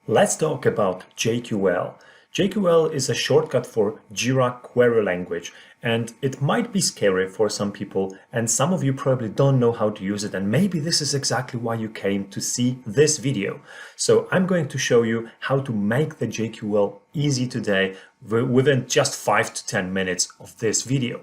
Let's talk about JQL. JQL is a shortcut for Jira Query Language, and it might be scary for some people, and some of you probably don't know how to use it, and maybe this is exactly why you came to see this video. So I'm going to show you how to make the JQL easy today within just 5 to 10 minutes of this video.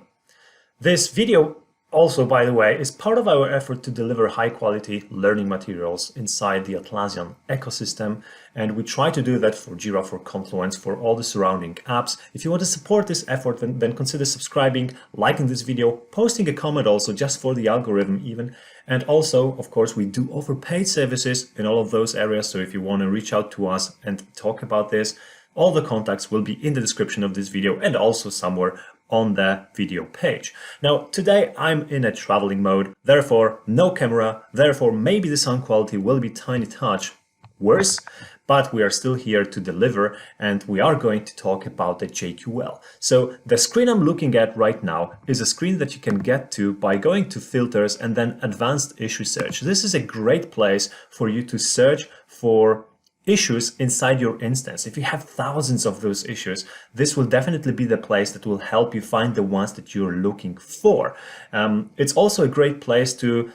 This video also, by the way, is part of our effort to deliver high-quality learning materials inside the Atlassian ecosystem, and we try to do that for Jira, for Confluence, for all the surrounding apps. If you want to support this effort, then consider subscribing, liking this video, posting a comment also just for the algorithm even. And also, of course, we do offer paid services in all of those areas, so if you want to reach out to us and talk about this, all the contacts will be in the description of this video and also somewhere on the video page. Now, today I'm in a traveling mode, therefore no camera, therefore maybe the sound quality will be tiny touch worse, but we are still here to deliver, and we are going to talk about the JQL. So the screen I'm looking at right now is a screen that you can get to by going to filters and then advanced issue search. This is a great place for you to search for issues inside your instance. If you have thousands of those issues, this will definitely be the place that will help you find the ones that you're looking for. It's also a great place to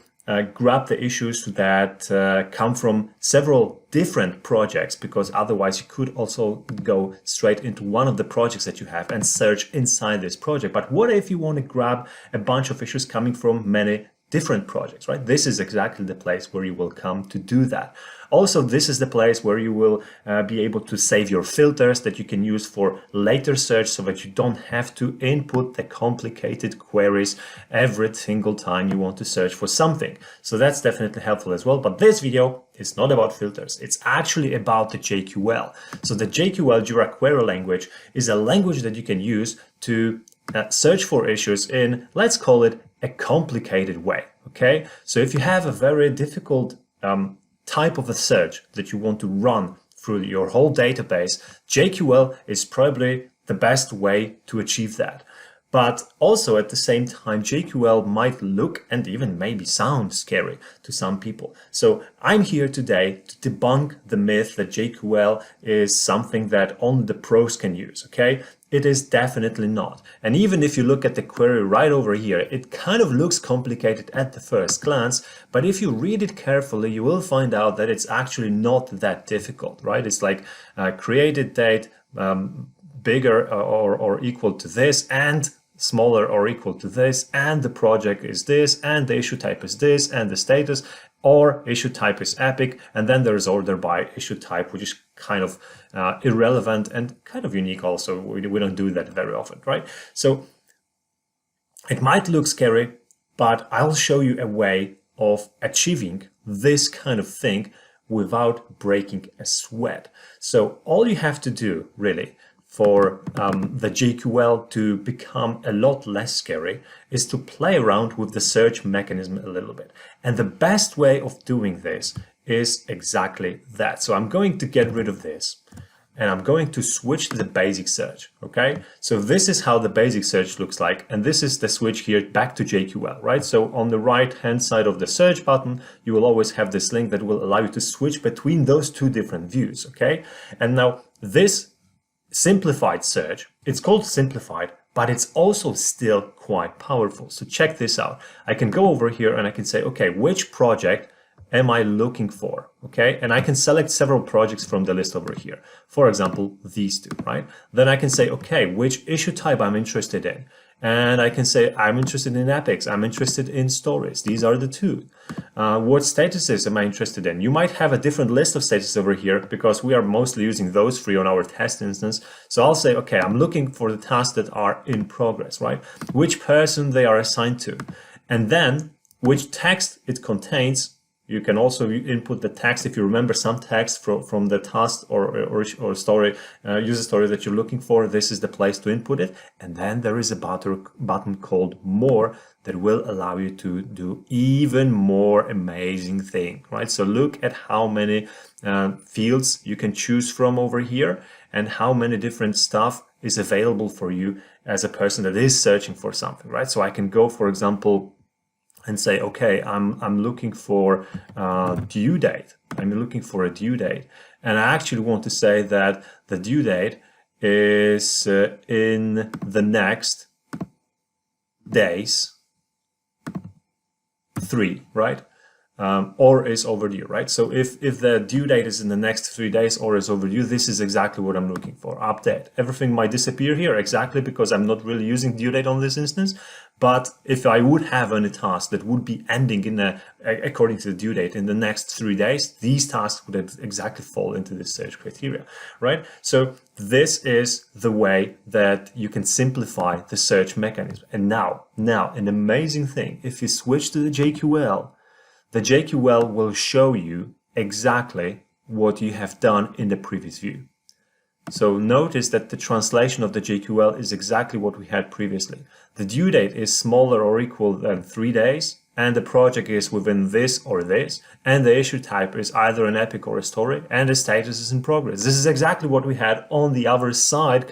grab the issues that come from several different projects, because otherwise you could also go straight into one of the projects that you have and search inside this project. But what if you want to grab a bunch of issues coming from many different projects, right? This is exactly the place where you will come to do that. Also, this is the place where you will be able to save your filters that you can use for later search, so that you don't have to input the complicated queries every single time you want to search for something. So that's definitely helpful as well. But this video is not about filters. It's actually about the JQL. So the JQL, Jira Query Language, is a language that you can use to search for issues in, let's call it, a complicated way. Okay, so if you have a very difficult type of a search that you want to run through your whole database, JQL is probably the best way to achieve that. But also at the same time, JQL might look and even maybe sound scary to some people. So I'm here today to debunk the myth that JQL is something that only the pros can use, okay? It is definitely not. And even if you look at the query right over here, it kind of looks complicated at the first glance, but if you read it carefully, you will find out that it's actually not that difficult, right? It's like created date bigger or equal to this, and smaller or equal to this, and the project is this, and the issue type is this, and the status or issue type is epic, and then there's order by issue type, which is kind of irrelevant and kind of unique also. We don't do that very often, right? So it might look scary, but I'll show you a way of achieving this kind of thing without breaking a sweat. So all you have to do really for the JQL to become a lot less scary is to play around with the search mechanism a little bit. And the best way of doing this is exactly that. So I'm going to get rid of this and I'm going to switch to the basic search, okay? So this is how the basic search looks like, and this is the switch here back to JQL, right? So on the right-hand side of the search button, you will always have this link that will allow you to switch between those two different views, okay? And now this simplified search, it's called simplified, but it's also still quite powerful. So check this out. I can go over here and I can say, okay, which project am I looking for? Okay, and I can select several projects from the list over here. For example, these two, right? Then I can say, okay, which issue type I'm interested in. And I can say, I'm interested in epics, I'm interested in stories. These are the two. What statuses am I interested in? You might have a different list of statuses over here because we are mostly using those three on our test instance. So I'll say, okay, I'm looking for the tasks that are in progress, right? Which person they are assigned to. And then which text it contains. You can also input the text if you remember some text from the task or story, user story that you're looking for. This is the place to input it. And then there is a button called More that will allow you to do even more amazing thing, right? So look at how many fields you can choose from over here and how many different stuff is available for you as a person that is searching for something, right? So I can go, for example, and say, okay, I'm looking for due date. I'm looking for a due date. and I actually want to say that the due date is in the next days 3, right? Or is overdue, right? So if the due date is in the next 3 days or is overdue, this is exactly what I'm looking for. Update. Everything might disappear here exactly because I'm not really using due date on this instance. But if I would have any task that would be ending in according to the due date in the next 3 days, these tasks would exactly fall into this search criteria, right? So this is the way that you can simplify the search mechanism. And now an amazing thing, if you switch to the JQL, the JQL will show you exactly what you have done in the previous view. So notice that the translation of the JQL is exactly what we had previously. The due date is smaller or equal than 3 days, and the project is within this or this, and the issue type is either an epic or a story, and the status is in progress. This is exactly what we had on the other side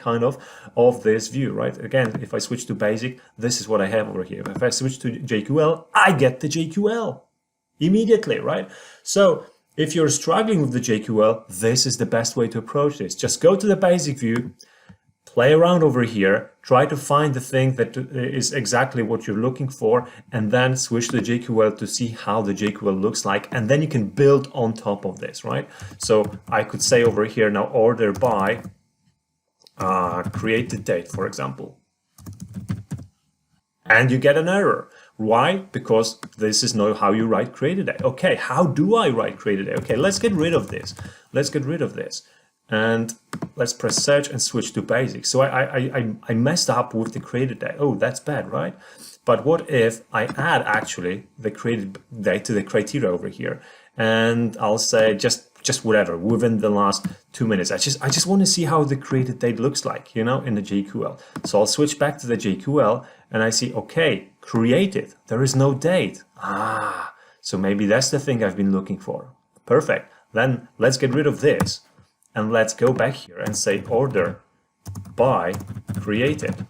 of this view, right? Again, if I switch to basic, this is what I have over here. If I switch to JQL, I get the JQL immediately, right? So if you're struggling with the JQL, this is the best way to approach this. Just go to the basic view, play around over here, try to find the thing that is exactly what you're looking for, and then switch to the JQL to see how the JQL looks like, and then you can build on top of this, right? So I could say over here now, order by created date, for example. And you get an error. Why? Because this is not how you write created date. Okay, how do I write created date? Okay, let's get rid of this. Let's get rid of this. And let's press search and switch to basic. So I messed up with the created date. Oh, that's bad, right? But what if I add actually the created date to the criteria over here? And I'll say just whatever, within the last 2 minutes. I just want to see how the created date looks like, you know, in the JQL. So I'll switch back to the JQL and I see, okay, created, there is no date. So maybe that's the thing I've been looking for. Perfect. Then let's get rid of this and let's go back here and say order by created.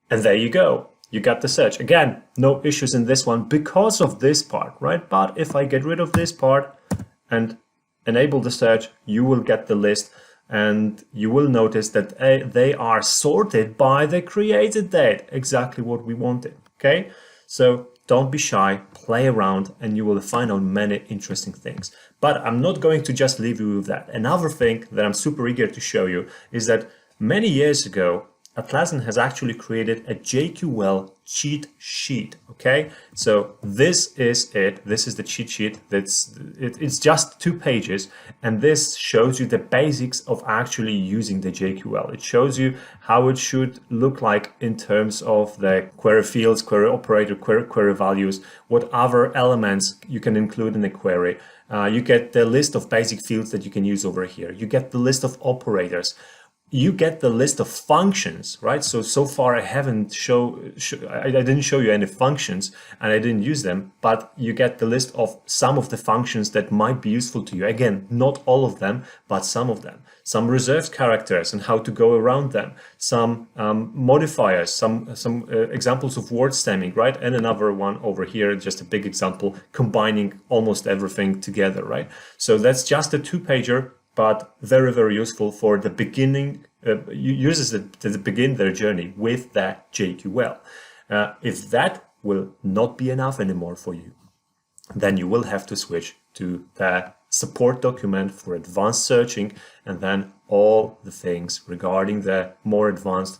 And there you go. You got the search. Again, no issues in this one because of this part, right? But if I get rid of this part and enable the search, you will get the list, and you will notice that they are sorted by the created date, exactly what we wanted, okay? So don't be shy, play around, and you will find out many interesting things. But I'm not going to just leave you with that. Another thing that I'm super eager to show you is that many years ago, Atlassian has actually created a JQL cheat sheet, okay? So this is it. This is the cheat sheet. It's just 2 pages, and this shows you the basics of actually using the JQL. It shows you how it should look like in terms of the query fields, query operator, query values, what other elements you can include in a query. You get the list of basic fields that you can use over here. You get the list of operators. You get the list of functions, right? So far I haven't I didn't show you any functions and I didn't use them, but you get the list of some of the functions that might be useful to you. Again, not all of them, but some of them. Some reserved characters and how to go around them. Some modifiers, some examples of word stemming, right? And another one over here, just a big example, combining almost everything together, right? So that's just a 2-pager, but very, very useful for the beginning users that begin their journey with that JQL. If that will not be enough anymore for you, then you will have to switch to the support document for advanced searching, and then all the things regarding the more advanced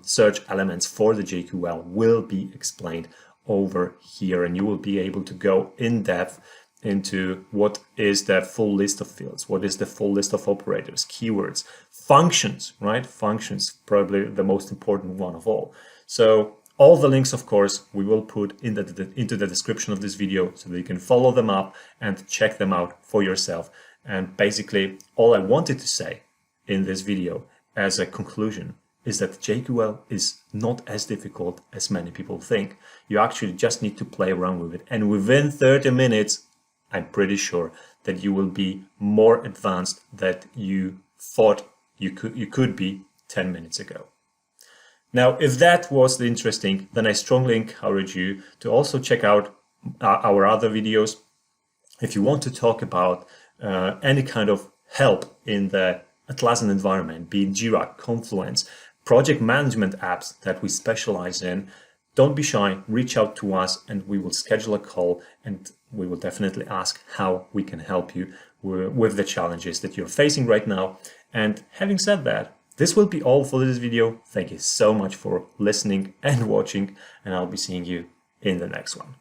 search elements for the JQL will be explained over here, and you will be able to go in depth into what is the full list of fields, what is the full list of operators, keywords, functions, right? Functions, probably the most important one of all. So all the links, of course, we will put into the description of this video so that you can follow them up and check them out for yourself. And basically, all I wanted to say in this video as a conclusion is that JQL is not as difficult as many people think. You actually just need to play around with it. And within 30 minutes, I'm pretty sure that you will be more advanced than you thought you could be 10 minutes ago. Now, if that was interesting, then I strongly encourage you to also check out our other videos. If you want to talk about any kind of help in the Atlassian environment, be it Jira, Confluence, project management apps that we specialize in, don't be shy, reach out to us and we will schedule a call and we will definitely ask how we can help you with the challenges that you're facing right now. And having said that, this will be all for this video. Thank you so much for listening and watching, and I'll be seeing you in the next one.